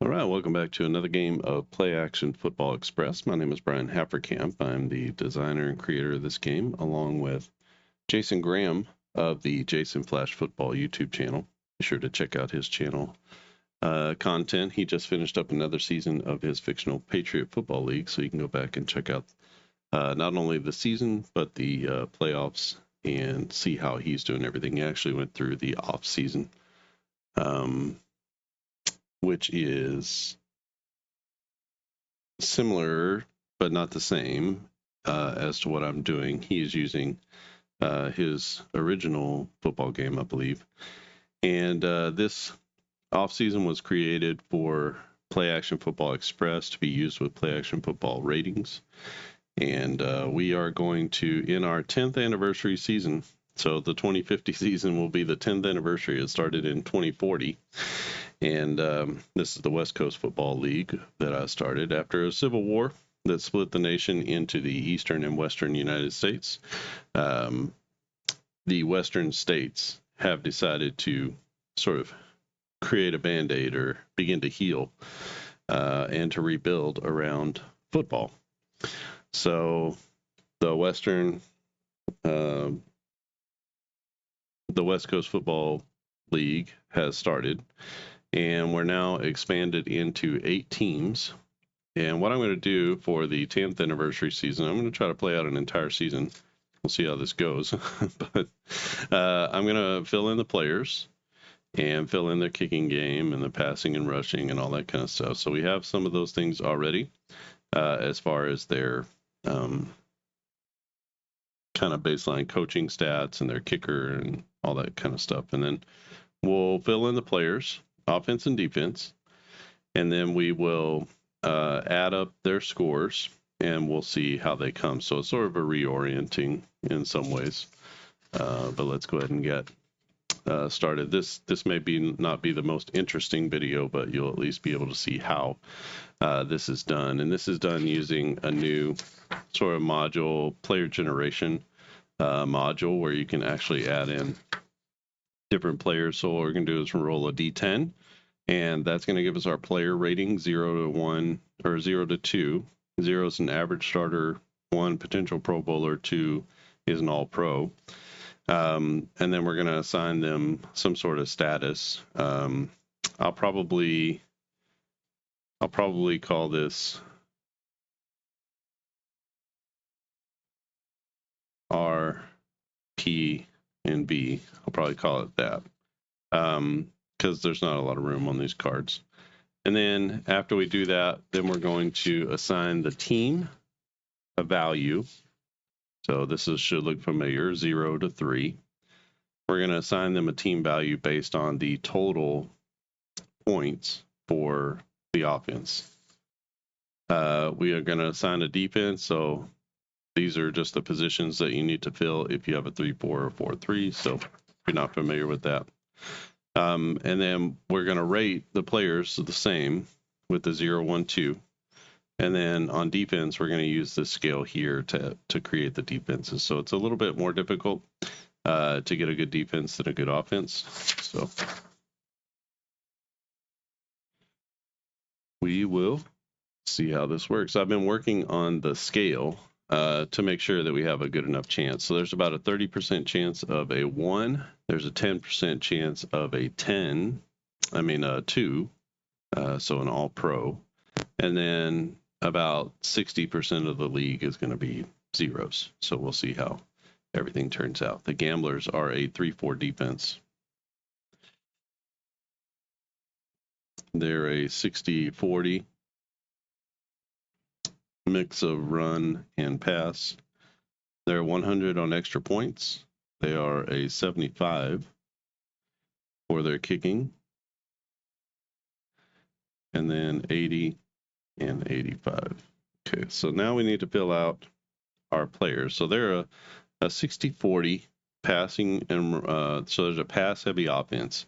All right, welcome back to another game of Play Action Football Express. My name is Brian Hafferkamp. I'm the designer and creator of this game, along with Jason Graham of the Jason Flash Football YouTube channel. Be sure to check out his channel content. He just finished up another season of his fictional Patriot Football League, so you can go back and check out not only the season, but the playoffs and see how he's doing everything. He actually went through the off season, which is similar but not the same as to what I'm doing. He is using his original football game, I believe. And this offseason was created for Play Action Football Express to be used with Play Action Football ratings. And we are going to, in our 10th anniversary season, so the 2050 season will be the 10th anniversary. It started in 2040. And this is the West Coast Football League that I started after a civil war that split the nation into the eastern and western United States. The western states have decided to sort of create a Band-Aid or begin to heal and to rebuild around football. So the West Coast Football League has started, and we're now expanded into 8 teams. And what I'm going to do for the 10th anniversary season, I'm going to try to play out an entire season. We'll see how this goes. But I'm going to fill in the players and fill in their kicking game and the passing and rushing and all that kind of stuff. So we have some of those things already as far as their kind of baseline coaching stats and their kicker and all that kind of stuff. And then we'll fill in the players, offense and defense, and then we will add up their scores and we'll see how they come. So it's sort of a reorienting in some ways, but let's go ahead and get started. This may not be the most interesting video, but you'll at least be able to see how this is done. And this is done using a new sort of module, player generation module, where you can actually add in different players. So what we're going to do is roll a d10, and that's going to give us our player rating 0 to 1 or 0 to 2. 0 is an average starter, 1 potential Pro Bowler, 2 is an All-Pro. And then we're going to assign them some sort of status. I'll probably call this R, P, and B. I'll probably call it that because there's not a lot of room on these cards. And then after we do that, then we're going to assign the team a value. So this should look familiar, 0 to 3. We're going to assign them a team value based on the total points for the offense. We are going to assign a defense. So these are just the positions that you need to fill if you have a 3-4 or 4-3. So if you're not familiar with that. And then we're going to rate the players the same with the 0, 1, 2. And then on defense, we're going to use this scale here to create the defenses. So it's a little bit more difficult to get a good defense than a good offense. So we will see how this works. I've been working on the scale to make sure that we have a good enough chance. So there's about a 30% chance of a 1. There's a 10% chance of a 2, so an All-Pro. And then about 60% of the league is going to be zeros. So we'll see how everything turns out. The Gamblers are a 3-4 defense. They're a 60-40 mix of run and pass. They're 100 on extra points. They are a 75 for their kicking. And then 80 and 85. Okay, so now we need to fill out our players. So they're a 60-40 passing, and so there's a pass-heavy offense.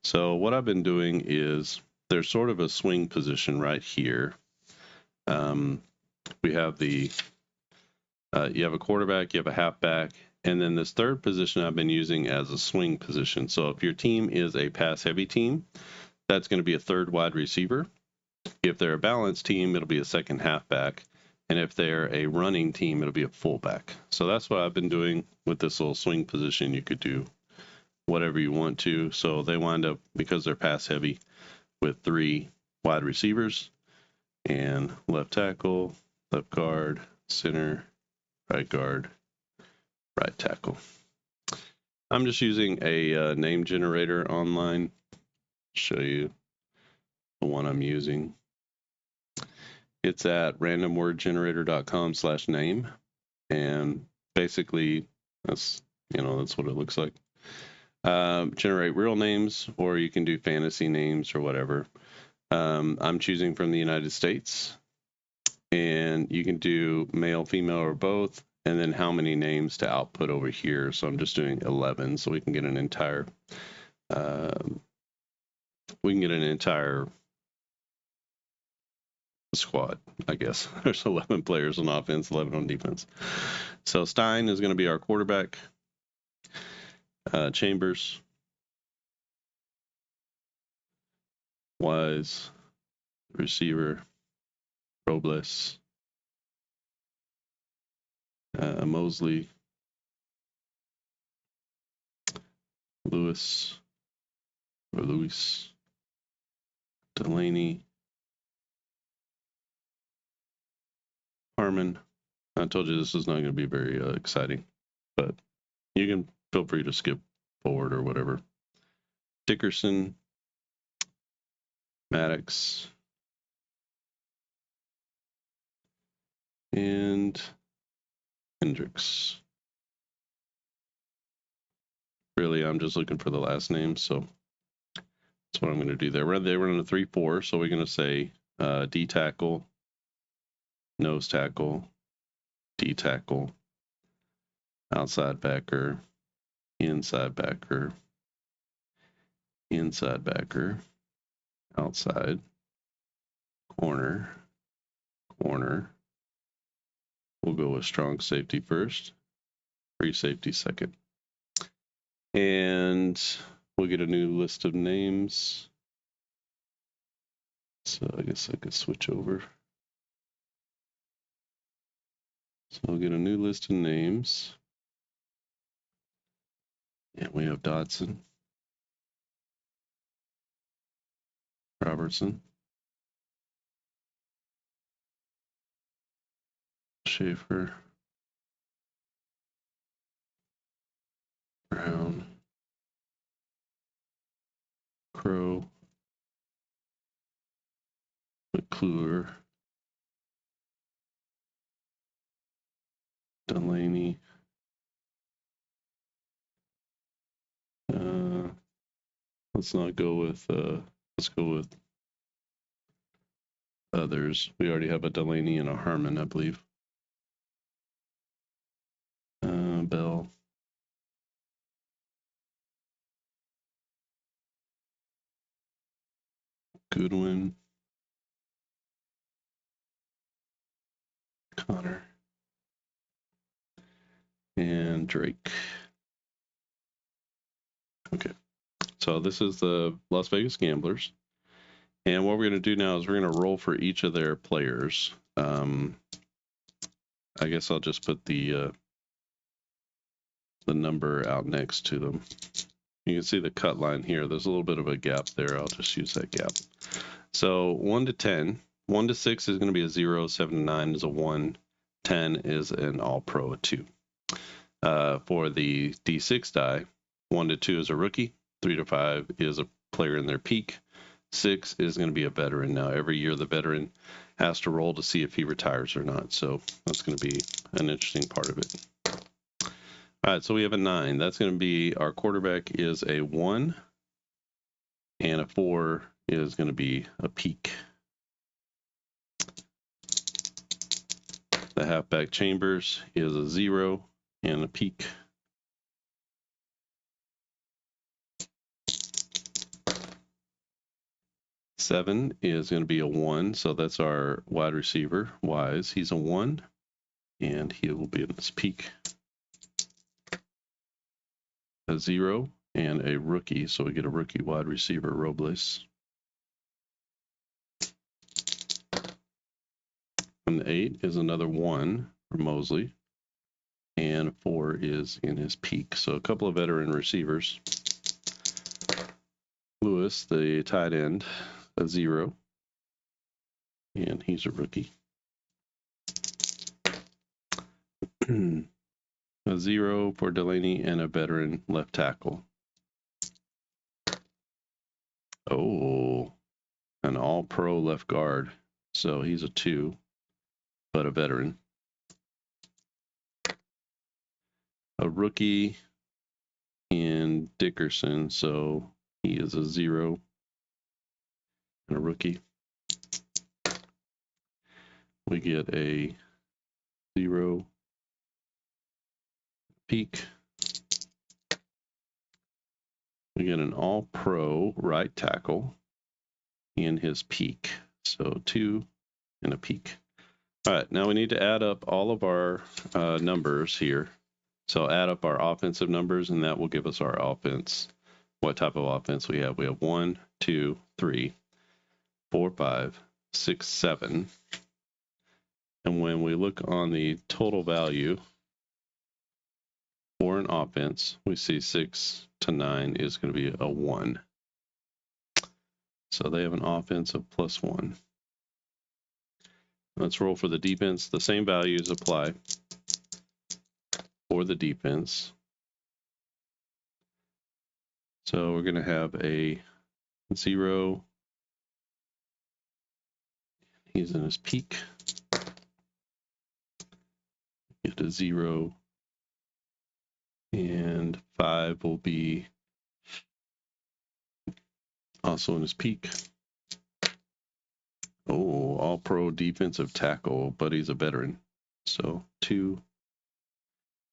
So what I've been doing is there's sort of a swing position right here. We have you have a quarterback, you have a halfback, and then this third position I've been using as a swing position. So if your team is a pass-heavy team, that's going to be a third wide receiver. If they're a balanced team, it'll be a second halfback. And if they're a running team, it'll be a fullback. So that's what I've been doing with this little swing position. You could do whatever you want to. So they wind up, because they're pass heavy, with 3 wide receivers and left tackle, left guard, center, right guard, right tackle. I'm just using a name generator online. Show you the one I'm using. It's at randomwordgenerator.com/name, and basically that's what it looks like. Generate real names, or you can do fantasy names or whatever. I'm choosing from the United States, and you can do male, female, or both, and then how many names to output over here. So I'm just doing 11, so we can get an entire squad, I guess. There's 11 players on offense, 11 on defense. So Stein is going to be our quarterback. Chambers, Wise, receiver, Robles, Mosley, Luis, Delaney, Harmon. I told you this is not going to be very exciting, but you can feel free to skip forward or whatever. Dickerson, Maddox, and Hendricks. Really, I'm just looking for the last name, so that's what I'm going to do there. They run a 3-4, so we're going to say D tackle, nose tackle, D tackle, outside backer, inside backer, outside, corner. We'll go with strong safety first, free safety second. And we'll get a new list of names. So I guess I could switch over. So we'll get a new list of names. And we have Dodson, Robertson, Schaefer, Brown, Crow, McClure, Delaney, let's not go with, let's go with others. We already have a Delaney and a Harmon, I believe. Bell. Goodwin. Connor. And Drake. Okay. So this is the Las Vegas Gamblers. And what we're going to do now is we're going to roll for each of their players. I guess I'll just put the number out next to them. You can see the cut line here. There's a little bit of a gap there. I'll just use that gap. So 1 to 10. 1 to 6 is going to be a 0. 7 to 9 is a 1. 10 is an all-pro, a 2. For the D6 die, 1 to 2 is a rookie. 3 to 5 is a player in their peak. 6 is going to be a veteran. Now, every year the veteran has to roll to see if he retires or not. So that's going to be an interesting part of it. All right, so we have a 9. That's going to be, our quarterback is a 1, and a 4 is going to be a peak. The halfback Chambers is a 0 and a peak. Seven is going to be a 1, so that's our wide receiver, Wise. He's a 1, and he will be in his peak. A 0 and a rookie, so we get a rookie wide receiver, Robles. And the 8 is another 1 for Mosley. And 4 is in his peak. So a couple of veteran receivers. Lewis, the tight end, a 0. And he's a rookie. A 0 for Delaney and a veteran left tackle. Oh, an all-pro left guard. So he's a 2, but a veteran. A rookie in Dickerson, so he is a 0 and a rookie. We get a 0 peak. We get an all-pro right tackle in his peak. So 2 and a peak. All right, now we need to add up all of our numbers here. So add up our offensive numbers, and that will give us our offense. What type of offense we have? We have 1, 2, 3, 4, 5, 6, 7. And when we look on the total value for an offense, we see 6 to 9 is going to be a 1. So they have an offense of +1. Let's roll for the defense. The same values apply for the defense. So we're going to have a 0. He's in his peak. Get a 0. And 5 will be also in his peak. Oh, all-pro defensive tackle, but he's a veteran. So 2,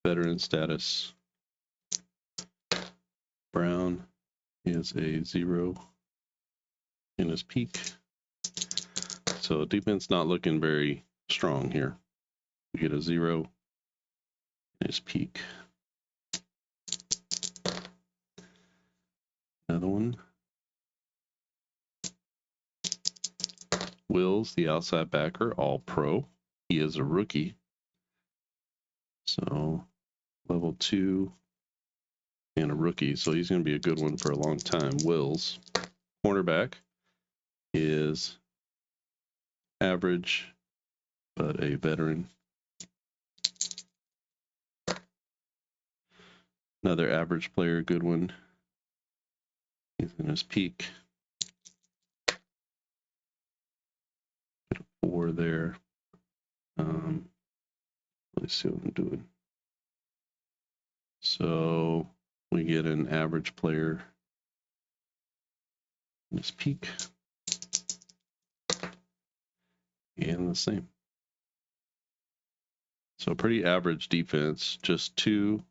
veteran status. Brown is a 0 in his peak. So defense not looking very strong here. We get a 0 in his peak. Another one. Wills, the outside backer, all pro. He is a rookie. So level 2 and a rookie. So he's going to be a good one for a long time. Wills. Cornerback is average, but a veteran. Another average player, good one. He's in his peak. 4 there. Let's see what I'm doing. So we get an average player in his peak. And the same. So pretty average defense, just 2,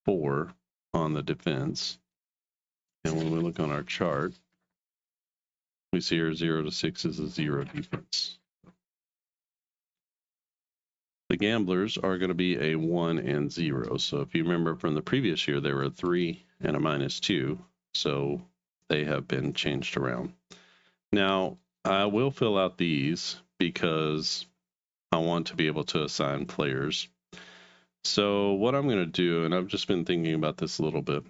4 on the defense. And when we look on our chart, we see our 0 to 6 is a 0 defense. The gamblers are going to be a 1 and 0. So if you remember from the previous year, they were a 3 and a -2. So they have been changed around. Now, I will fill out these because I want to be able to assign players. So what I'm going to do, and I've just been thinking about this a little bit.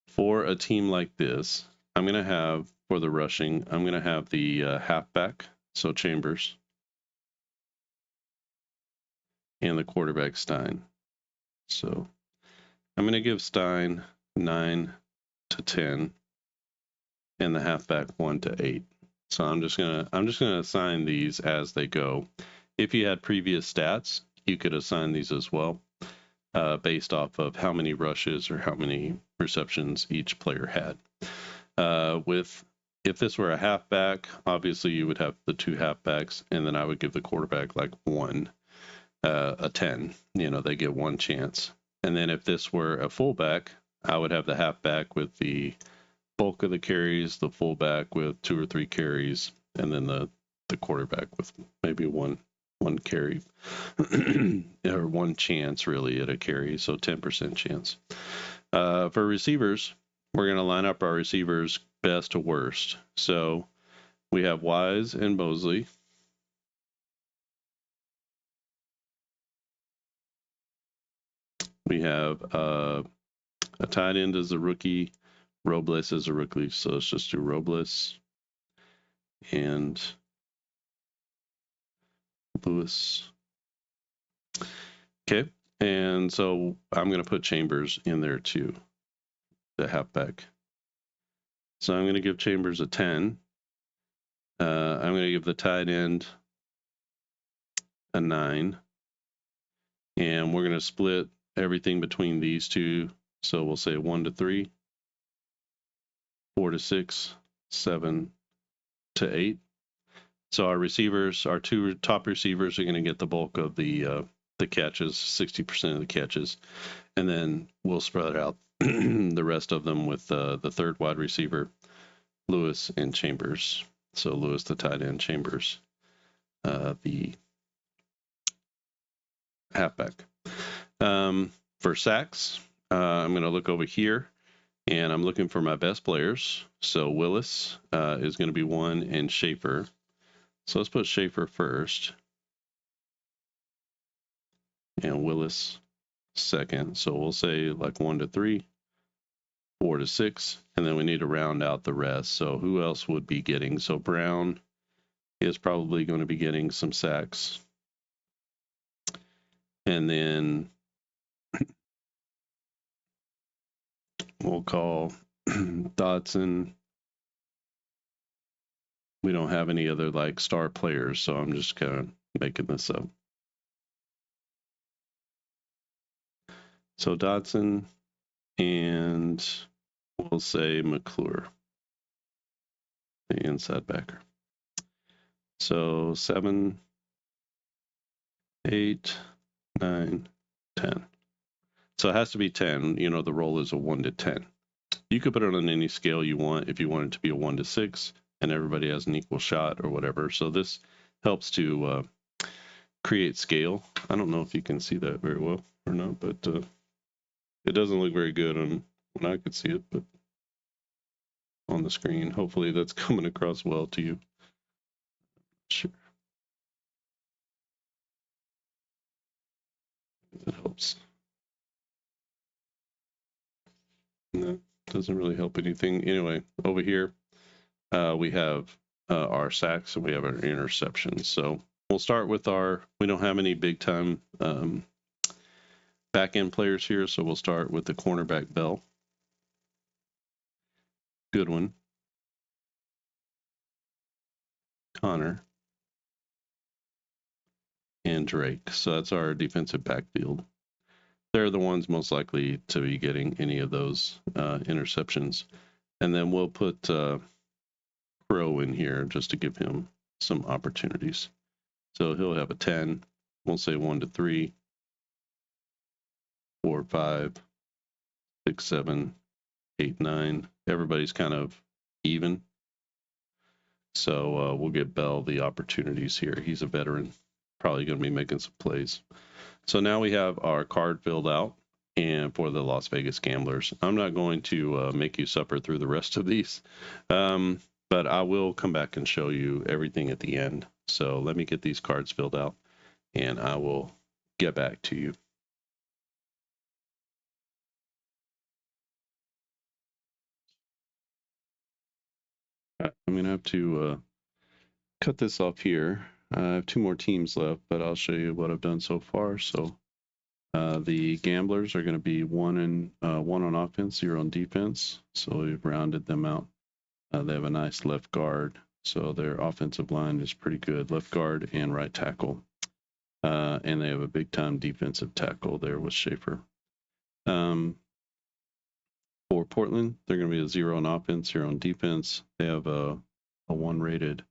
For a team like this, I'm going to have, for the rushing, I'm going to have the halfback, so Chambers, and the quarterback Stein. So I'm going to give Stein 9 to 10, and the halfback 1 to 8. So I'm just gonna assign these as they go. If you had previous stats, you could assign these as well, based off of how many rushes or how many receptions each player had. If this were a halfback, obviously you would have the 2 halfbacks, and then I would give the quarterback like 1, a 10. They get 1 chance. And then if this were a fullback, I would have the halfback with the bulk of the carries, the fullback with 2 or 3 carries, and then the quarterback with maybe one carry or 1 chance really at a carry, so 10% chance. For receivers, we're going to line up our receivers best to worst. So we have Wise and Mosley. We have a tight end as a rookie, Robles as a rookie. So let's just do Robles and Lewis. Okay. And so I'm going to put Chambers in there too, the halfback. So I'm going to give Chambers a 10. I'm going to give the tight end a 9. And we're going to split everything between these two. So we'll say 1 to 3, 4 to 6, 7 to 8. So our receivers, our two top receivers, are going to get the bulk of the catches, 60% of the catches, and then we'll spread out the rest of them with the third wide receiver, Lewis and Chambers. So Lewis the tight end, Chambers the halfback. For sacks, I'm going to look over here, and I'm looking for my best players. So Willis is going to be 1, and Schaefer. So let's put Schaefer first, and Willis second. So we'll say like 1 to 3, 4 to 6, and then we need to round out the rest. So who else would be getting? So Brown is probably going to be getting some sacks. And then we'll call Dodson. We don't have any other like star players, so I'm just kind of making this up. So Dodson, and we'll say McClure, the inside backer. So 7, 8, 9, 10. So it has to be 10. You know, the roll is a 1 to 10. You could put it on any scale you want if you want it to be a 1 to 6 and everybody has an equal shot or whatever. So this helps to create scale. I don't know if you can see that very well or not, but it doesn't look very good when I could see it, but on the screen. Hopefully that's coming across well to you. Sure. That helps. No, doesn't really help anything. Anyway, over here we have our sacks and we have our interceptions. So we'll start with we don't have any big time back end players here, so we'll start with the cornerback Bell. Goodwin. Connor. And Drake. So that's our defensive backfield. They're the ones most likely to be getting any of those interceptions. And then we'll put Crow in here just to give him some opportunities. So he'll have a 10. We'll say 1 to 3, 4, 5, 6, 7, 8, 9. Everybody's kind of even. So we'll give Bell the opportunities here. He's a veteran, probably going to be making some plays. So now we have our card filled out, and for the Las Vegas Gamblers. I'm not going to make you suffer through the rest of these, but I will come back and show you everything at the end. So let me get these cards filled out, and I will get back to you. I'm going to have to cut this off here. I have 2 more teams left, but I'll show you what I've done so far. So the Gamblers are going to be 1 on offense, 0 on defense. So we've rounded them out. They have a nice left guard. So their offensive line is pretty good, left guard and right tackle. And they have a big time defensive tackle there with Schaefer. For Portland, they're going to be a 0 on offense, 0 on defense. They have a 1 rated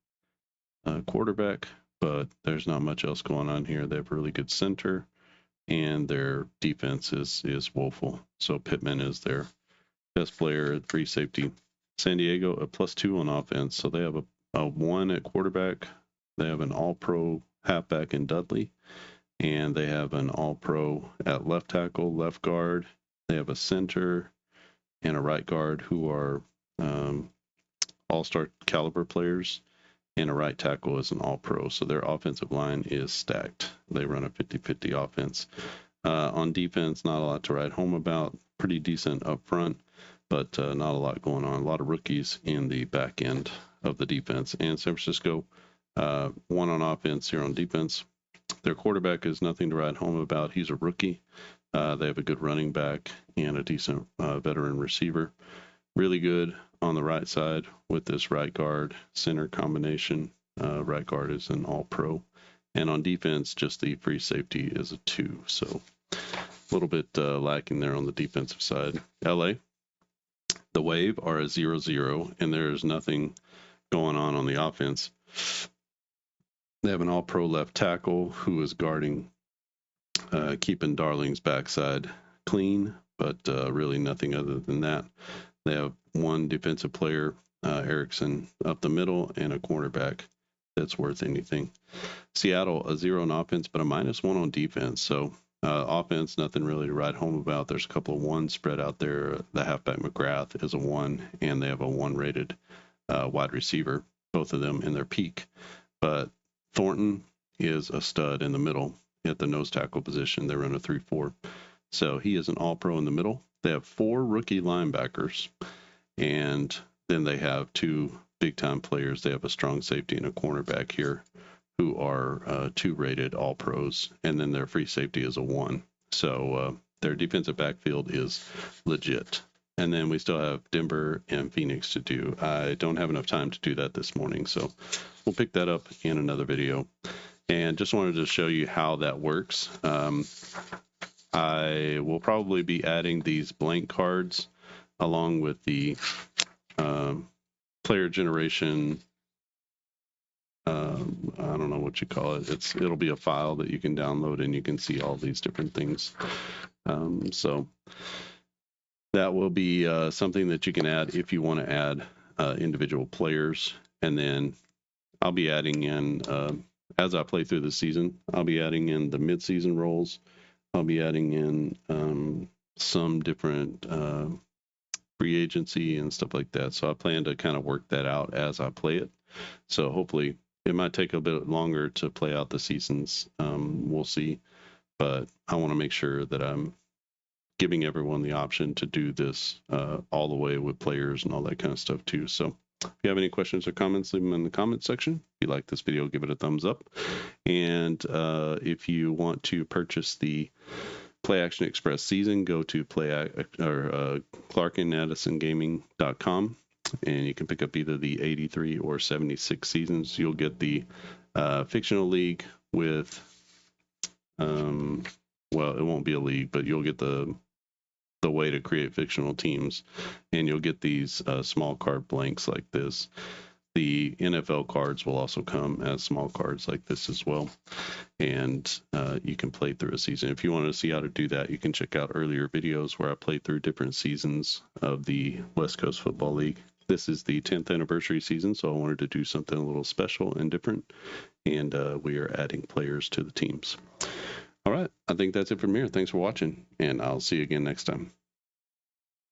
quarterback, but there's not much else going on here. They have a really good center, and their defense is woeful. So Pittman is their best player at free safety. San Diego, a +2 on offense. So they have a 1 at quarterback. They have an all-pro halfback in Dudley, and they have an all-pro at left tackle, left guard. They have a center and a right guard who are all-star caliber players, and a right tackle is an all-pro. So their offensive line is stacked. They run a 50-50 offense. On defense, not a lot to write home about. Pretty decent up front, but not a lot going on. A lot of rookies in the back end of the defense. And San Francisco, one on offense, here on defense. Their quarterback is nothing to write home about. He's a rookie. They have a good running back and a decent veteran receiver. Really good on the right side with this right guard center combination. Right guard is an all-pro. And on defense, just the free safety is a 2. So a little bit lacking there on the defensive side. LA, the Wave are a 0-0, and there is nothing going on the offense. They have an all-pro left tackle who is guarding, keeping Darling's backside clean, but really nothing other than that. They have one defensive player, Erickson, up the middle, and a cornerback that's worth anything. Seattle, a 0 on offense, but a -1 on defense. So offense, nothing really to write home about. There's a couple of 1s spread out there. The halfback McGrath is a 1, and they have a 1-rated wide receiver, both of them in their peak. But Thornton is a stud in the middle at the nose tackle position. They run a 3-4. So he is an all-pro in the middle. They have 4 rookie linebackers, and then they have 2 big-time players. They have a strong safety and a cornerback here who are 2-rated all-pros, and then their free safety is a 1. So their defensive backfield is legit. And then we still have Denver and Phoenix to do. I don't have enough time to do that this morning, so we'll pick that up in another video. And just wanted to show you how that works. I will probably be adding these blank cards along with the player generation. I don't know what you call it. It'll be a file that you can download, and you can see all these different things. So that will be something that you can add if you want to add individual players. And then I'll be adding in, as I play through the season, I'll be adding in the mid-season roles. I'll be adding in some different free agency and stuff like that. So I plan to kind of work that out as I play it. So hopefully it might take a bit longer to play out the seasons. We'll see. But I want to make sure that I'm giving everyone the option to do this all the way with players and all that kind of stuff too. So if you have any questions or comments, leave them in the comment section. If you like this video, give it a thumbs up. And if you want to purchase the Play Action Express season, go to clarkandaddisongaming.com, and you can pick up either the 83 or 76 seasons. You'll get the fictional league with, well, it won't be a league, but you'll get the way to create fictional teams, and you'll get these small card blanks like this. The NFL cards will also come as small cards like this as well, and you can play through a season. If you want to see how to do that, you can check out earlier videos where I played through different seasons of the West Coast Football League. This is the 10th anniversary season, so I wanted to do something a little special and different, and we are adding players to the teams. All right, I think that's it from here. Thanks for watching, and I'll see you again next time.